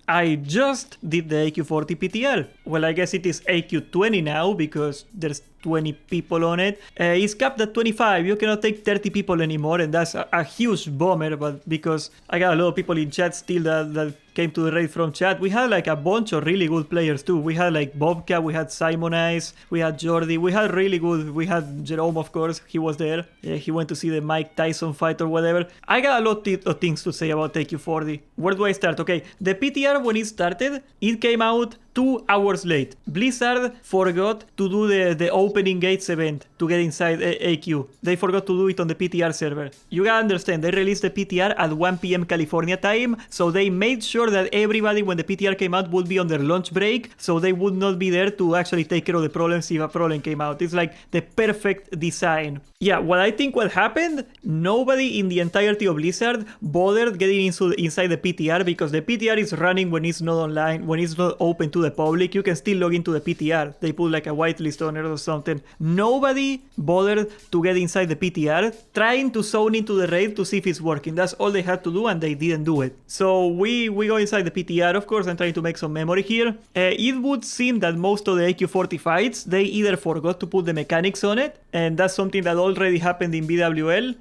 I just did the AQ40 PTR. Well, I guess it is AQ20 now because there's 20 people on it. It's capped at 25. You cannot take 30 people anymore, and that's a huge bummer. But because I got a lot of people in chat still that came to the raid from chat, we had like a bunch of really good players too. We had like Bobcat, we had Simon Ice, we had Jordi, we had really good. We had Jerome, of course. He was there. He went to see the Mike Tyson fight or whatever. I got a lot of things to say about AQ40. Where do I start? Okay, the PTR, when it started, it came out 2 hours late. Blizzard forgot to do the opening gates event to get inside AQ. They forgot to do it on the PTR server. You gotta understand, they released the PTR at 1 p.m. California time, so they made sure that everybody, when the PTR came out, would be on their lunch break, so they would not be there to actually take care of the problems if a problem came out. It's like the perfect design. Yeah, what I think what happened, nobody in the entirety of Blizzard bothered getting inside the PTR because the PTR is running when it's not online, when it's not open to the public. You can still log into the PTR. They put like a whitelist on it or something. Nobody bothered to get inside the PTR, trying to zone into the raid to see if it's working. That's all they had to do, and they didn't do it. So we go inside the PTR, of course. I'm trying to make some memory here. It would seem that most of the AQ40 fights, they either forgot to put the mechanics on it, and that's something that already happened in BWL.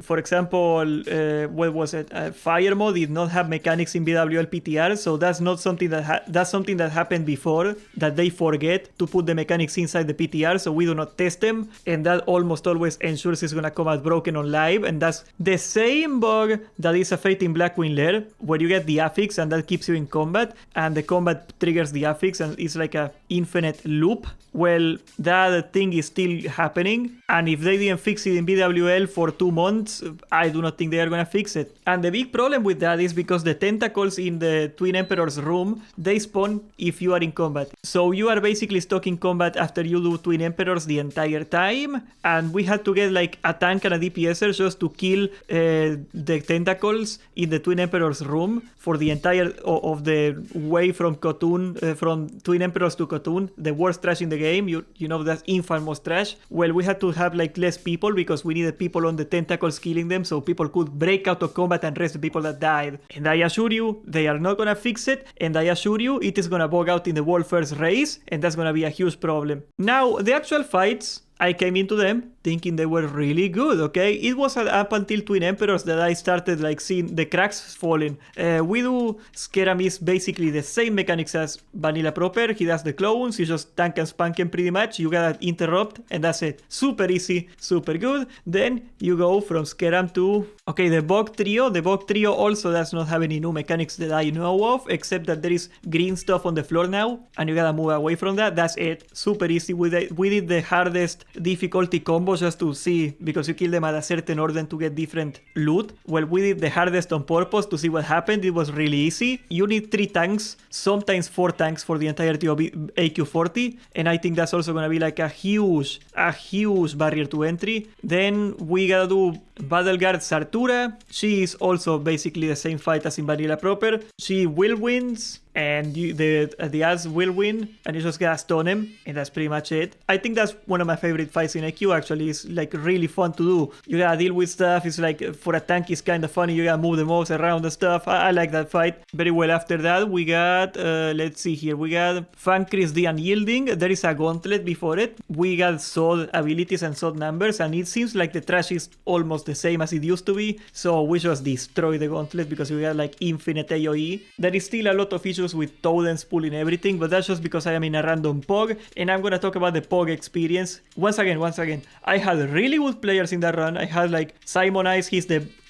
For example, what was it? Fire mode did not have mechanics in BWL PTR, so that's not something that's something that happened before, that they forget to put the mechanics inside the PTR, so we do not test them, and that almost always ensures it's gonna come out broken on live. And that's the same bug that is affecting Blackwing Lair, where you get the affix and that keeps you in combat, and the combat triggers the affix, and it's like a infinite loop. Well, that thing is still happening, and if they didn't fix it in BWL for 2 months, I do not think they are gonna fix it. And the big problem with that is because the tentacles in the Twin Emperor's room, they spawn if you are in combat. So you are basically stuck in combat after you do Twin Emperors the entire time, and we had to get like a tank and a DPSer just to kill the tentacles in the Twin Emperor's room for the entire of the way from Khotun, from Twin Emperors to Khotun, the worst trash in the game. You know, that's infamous trash. Well, we had to have like less people because we needed people on the tentacles killing them, so people could break out of combat and rest the people that died. And I assure you, they are not gonna fix it, and I assure you, it is gonna bug out in the world first race, and that's gonna be a huge problem. Now, the actual fights, I came into them thinking they were really good, okay? It was up until Twin Emperors that I started like seeing the cracks falling. We do Skeram is basically the same mechanics as Vanilla Proper. He does the clones, you just tank and spank him pretty much. You gotta interrupt, and that's it. Super easy, super good. Then you go from Skeram to, okay, the Bog Trio. The Bog Trio also does not have any new mechanics that I know of, except that there is green stuff on the floor now, and you gotta move away from that. That's it. Super easy. We did the hardest difficulty combo just to see, because you kill them at a certain order to get different loot. Well, we did the hardest on purpose to see what happened. It was really easy. You need 3 tanks, sometimes 4 tanks for the entirety of AQ40, and I think that's also gonna be like a huge barrier to entry. Then we gotta do Battle Guard Sartura. She is also basically the same fight as in Vanilla Proper. She will wins, and the ads will win, and you just gotta stun him, and that's pretty much it. I think that's one of my favorite fights in AQ. Actually, it's like really fun to do. You gotta deal with stuff. It's like, for a tank, it's kind of funny. You gotta move the mobs around and stuff. I like that fight very well. After that, we got let's see here, we got Ahn'Qiraj the Unyielding. There is a gauntlet before it. We got SoD abilities and SoD numbers, and it seems like the trash is almost the same as it used to be, so we just destroy the gauntlet because we got like infinite AoE. There is still a lot of issues with totems pulling everything, but that's just because I am in a random POG, and I'm gonna talk about the POG experience. Once again, I had really good players in that run. I had like Simon Ice,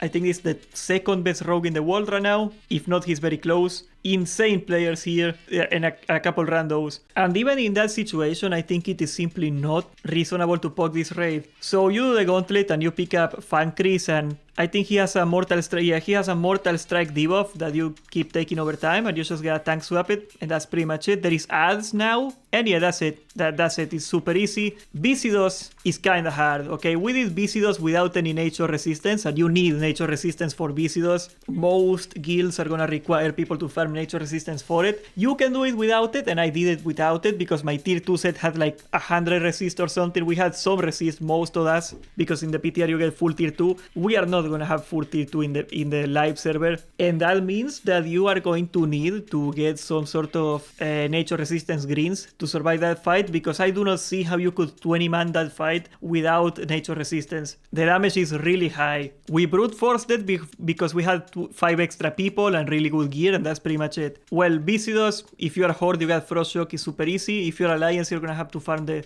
I think he's the second best rogue in the world right now. If not, he's very close. Insane players here, and a couple randos. And even in that situation, I think it is simply not reasonable to POG this raid. So you do the gauntlet and you pick up Ahn'Qiraj, and I think he has a Mortal Strike. Yeah, he has a Mortal Strike debuff that you keep taking over time, and you just gotta tank swap it, and that's pretty much it. There is ads now, and yeah, that's it. That's it. It's super easy. Viscidos is kind of hard. Okay, we did Viscidos without any nature resistance, and you need nature resistance for Viscidos. Most guilds are gonna require people to farm nature resistance for it. You can do it without it, and I did it without it because my tier 2 set had like 100 resist or something. We had some resist, most of us, because in the PTR you get full tier 2. We are not not gonna have full tier 2 in the live server, and that means that you are going to need to get some sort of nature resistance greens to survive that fight, because I do not see how you could 20-man that fight without nature resistance. The damage is really high. We brute forced it because we had 5 extra people and really good gear, and that's pretty much it. Well, Viscidus, if you are Horde, you got Frost Shock, is super easy. If you're Alliance, you're gonna have to farm the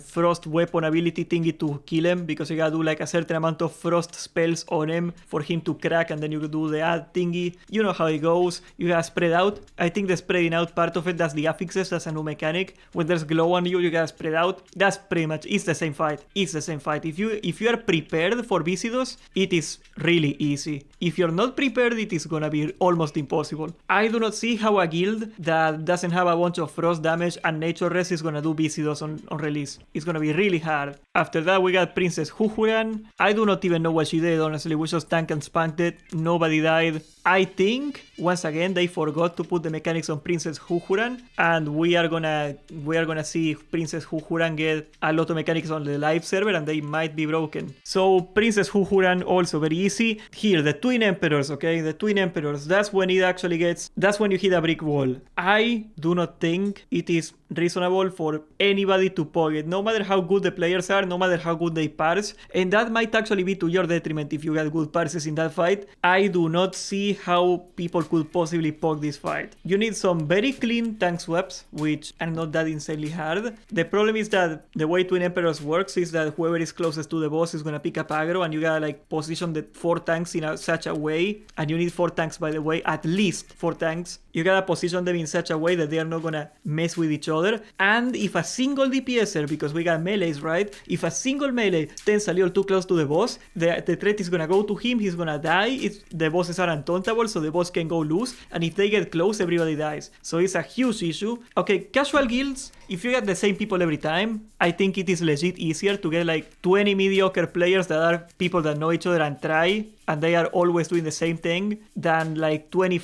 Frost weapon ability thingy to kill him, because you gotta do like a certain amount of Frost spells on him for him to crack, and then you do the add thingy. You know how it goes. You gotta spread out. I think the spreading out part of it, that's the affixes, that's a new mechanic. When there's glow on you, you gotta spread out. That's pretty much, it's the same fight. It's the same fight. If you are prepared for Viscidus, it is really easy. If you're not prepared, it is gonna be almost impossible. I do not see how a guild that doesn't have a bunch of frost damage and nature res is gonna do Viscidus on release. It's gonna be really hard. After that, we got Princess Huhuran. I do not even know what she did, honestly. We just tanked and spanked it. Nobody died. I think, once again, they forgot to put the mechanics on Princess Huhuran, and we are gonna see Princess Huhuran get a lot of mechanics on the live server, and they might be broken. So Princess Huhuran, also very easy. Here, the Twin Emperors, okay? The Twin Emperors, that's when it actually gets, that's when you hit a brick wall. I do not think it is reasonable for anybody to pog it, no matter how good the players are, no matter how good they parse, and that might actually be to your detriment if you get good parses in that fight. I do not see how people could possibly pog this fight. You need some very clean tank swaps, which are not that insanely hard. The problem is that the way Twin Emperors works is that whoever is closest to the boss is gonna pick up aggro, and you gotta like position the 4 tanks in such a way, and you need 4 tanks, by the way, at least 4 tanks. You gotta position them in such a way that they are not gonna mess with each other. And if a single DPSer, because we got melees, right? If a single melee stands a little too close to the boss, the threat is gonna go to him, he's gonna die. The bosses are untauntable, so the boss can go loose, and if they get close, everybody dies. So it's a huge issue. Okay, casual guilds, if you get the same people every time, I think it is legit easier to get like 20 mediocre players that are people that know each other and try, and they are always doing the same thing, than like 20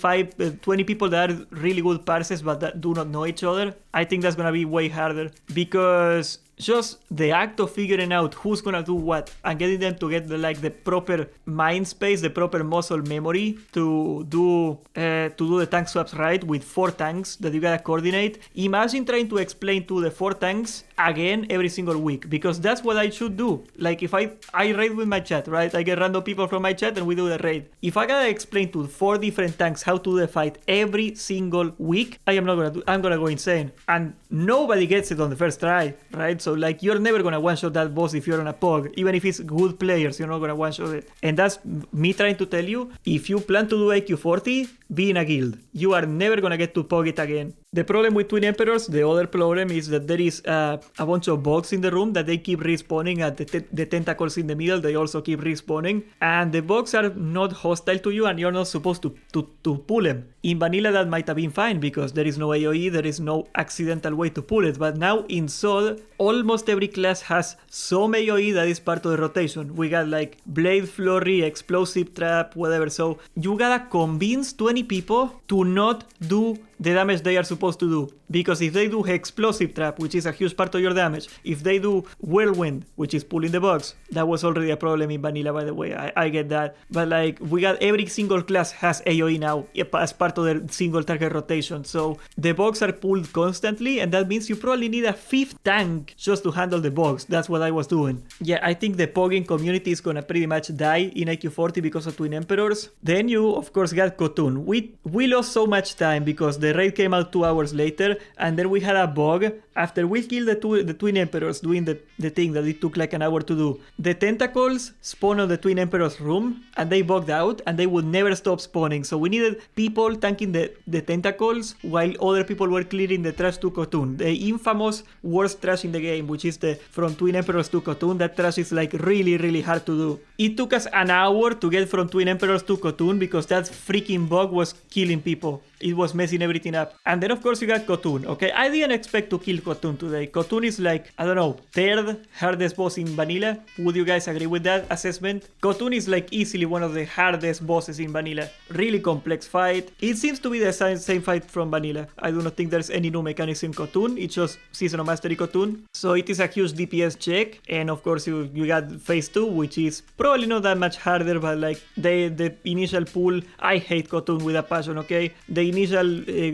people that are really good parses but that do not know each other. I think that's gonna be way harder, because just the act of figuring out who's gonna do what and getting them to get the proper mind space, the proper muscle memory to do the tank swaps right with 4 tanks that you gotta coordinate. Imagine trying to explain to the 4 tanks again every single week, because that's what I should do. Like if I raid with my chat, right? I get random people from my chat and we do the raid. If I gotta explain to 4 different tanks how to do the fight every single week, I'm gonna go insane. And nobody gets it on the first try, right? So like you're never gonna one-shot that boss if you're on a POG. Even if it's good players, you're not gonna one-shot it. And that's me trying to tell you, if you plan to do AQ 40, be in a guild. You are never gonna get to POG it again. The problem with Twin Emperors, the other problem, is that there is a bunch of bugs in the room that they keep respawning at the tentacles in the middle. They also keep respawning, and the bugs are not hostile to you, and you're not supposed to pull them. In vanilla, that might have been fine because there is no AoE, there is no accidental way to pull it. But now in SoD, almost every class has some AoE that is part of the rotation. We got like Blade Flurry, Explosive Trap, whatever. So you gotta convince 20 people to not do the damage they are supposed to do. Because if they do Explosive Trap, which is a huge part of your damage, if they do Whirlwind, which is pulling the bugs, that was already a problem in vanilla, by the way, I get that. But like, we got every single class has AoE now as part of their single target rotation. So the bugs are pulled constantly, and that means you probably need a 5th tank just to handle the bugs. That's what I was doing. Yeah, I think the pogging community is gonna pretty much die in AQ 40 because of Twin Emperors. Then you, of course, got Khotun. We lost so much time because the raid came out 2 hours later, and then we had a bug. After we killed the Twin Emperors doing the thing that it took like an hour to do, the tentacles spawned on the Twin Emperors room, and they bugged out, and they would never stop spawning. So we needed people tanking the tentacles while other people were clearing the trash to Khotun. The infamous worst trash in the game, which is the from Twin Emperors to Khotun. That trash is like really, really hard to do. It took us an hour to get from Twin Emperors to Khotun because that freaking bug was killing people. It was messing everything up. And then of course you got Khotun, okay? I didn't expect to kill Khotun today. Khotun is like, I don't know, 3rd hardest boss in vanilla. Would you guys agree with that assessment? Khotun is like easily one of the hardest bosses in vanilla. Really complex fight. It seems to be the same fight from vanilla. I do not think there's any new mechanics in Khotun. It's just Season of Mastery Khotun. So it is a huge DPS check, and of course you got phase 2, which is probably not that much harder, but like the initial pull, I hate Khotun with a passion, okay? The initial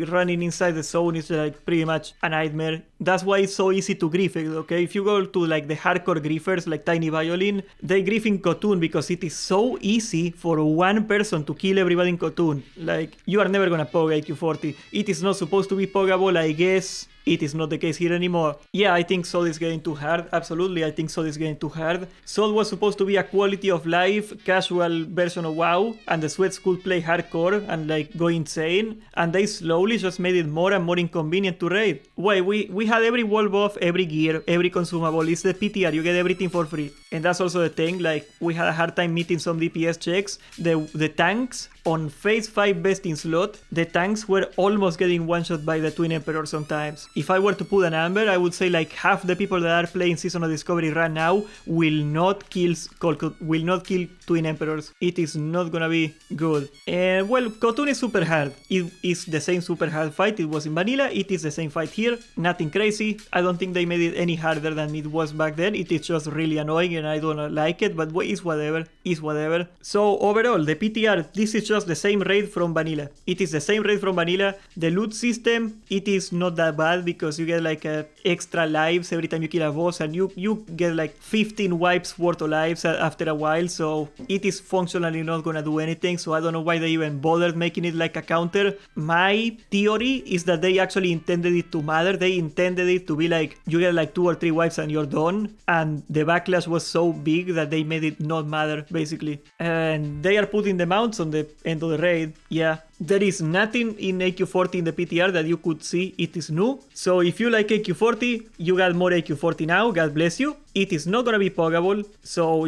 running inside the zone is like pretty much a nightmare. That's why it's so easy to grief it, okay? If you go to like the hardcore griefers like Tiny Violin, they grief in Khotun because it is so easy for one person to kill everybody in Khotun. Like, you are never gonna pog IQ40. It is not supposed to be poggable, I guess. It is not the case here anymore. Yeah, I think SoD is getting too hard. Absolutely, I think SoD is getting too hard. SoD was supposed to be a quality of life, casual version of WoW, and the sweats could play hardcore and like go insane, and they slowly just made it more and more inconvenient to raid. Wait, we had every wall buff, every gear, every consumable. It's the PTR, you get everything for free. And that's also the thing, like, we had a hard time meeting some DPS checks. The tanks on phase 5 best in slot, the tanks were almost getting one-shot by the Twin Emperor sometimes. If I were to put a number, I would say like half the people that are playing Season of Discovery right now will not kill Twin Emperors. It is not gonna be good. And well, Khotun is super hard. It is the same super hard fight it was in vanilla. It is the same fight here. Nothing crazy. I don't think they made it any harder than it was back then. It is just really annoying and I don't like it, but it's whatever. It's whatever. So overall, the PTR, this is just the same raid from vanilla. It is the same raid from vanilla. The loot system, it is not that bad because you get like extra lives every time you kill a boss, and you get like 15 wipes worth of lives after a while, so it is functionally not gonna do anything. So I don't know why they even bothered making it like a counter. My theory is that they actually intended it to matter. They intended it to be like you get like 2 or 3 wipes and you're done, and the backlash was so big that they made it not matter basically. And they are putting the mounts on the end of the raid. Yeah, there is nothing in AQ40 in the PTR that you could see. It is new. So if you like AQ40, you got more AQ40 now. God bless you. It is not gonna be poggable. So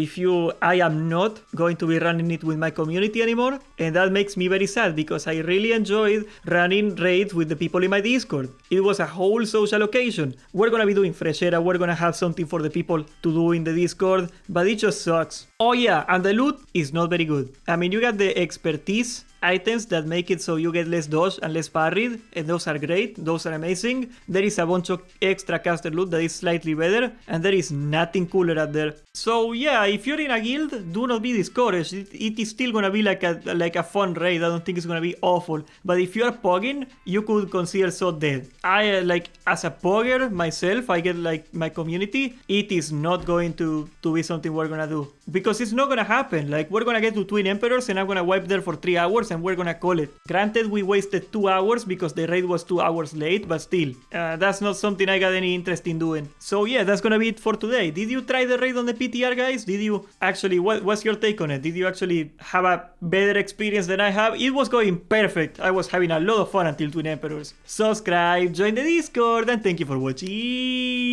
I am not going to be running it with my community anymore. And that makes me very sad because I really enjoyed running raids with the people in my Discord. It was a whole social occasion. We're gonna be doing Fresh Era. We're gonna have something for the people to do in the Discord, but it just sucks. Oh yeah, and the loot is not very good. I mean, you got the expertise items that make it so you get less dodge and less parried, and those are great, those are amazing. There is a bunch of extra caster loot that is slightly better, and there is nothing cooler out there. So yeah, if you're in a guild, do not be discouraged. It is still gonna be like a fun raid. I don't think it's gonna be awful, but if you are pogging, you could consider SoD dead. I like, as a pogger myself, I get like my community, it is not going to be something we're gonna do, because it's not gonna happen. Like, we're gonna get to Twin Emperors and I'm gonna wipe there for 3 hours and we're gonna call it. Granted, we wasted 2 hours because the raid was 2 hours late, but still, that's not something I got any interest in doing. So yeah, that's gonna be it for today. Did you try the raid on the PTR, guys? Did you actually, what's your take on it? Did you actually have a better experience than I have? It was going perfect. I was having a lot of fun until Twin Emperors. Subscribe, join the Discord, and thank you for watching.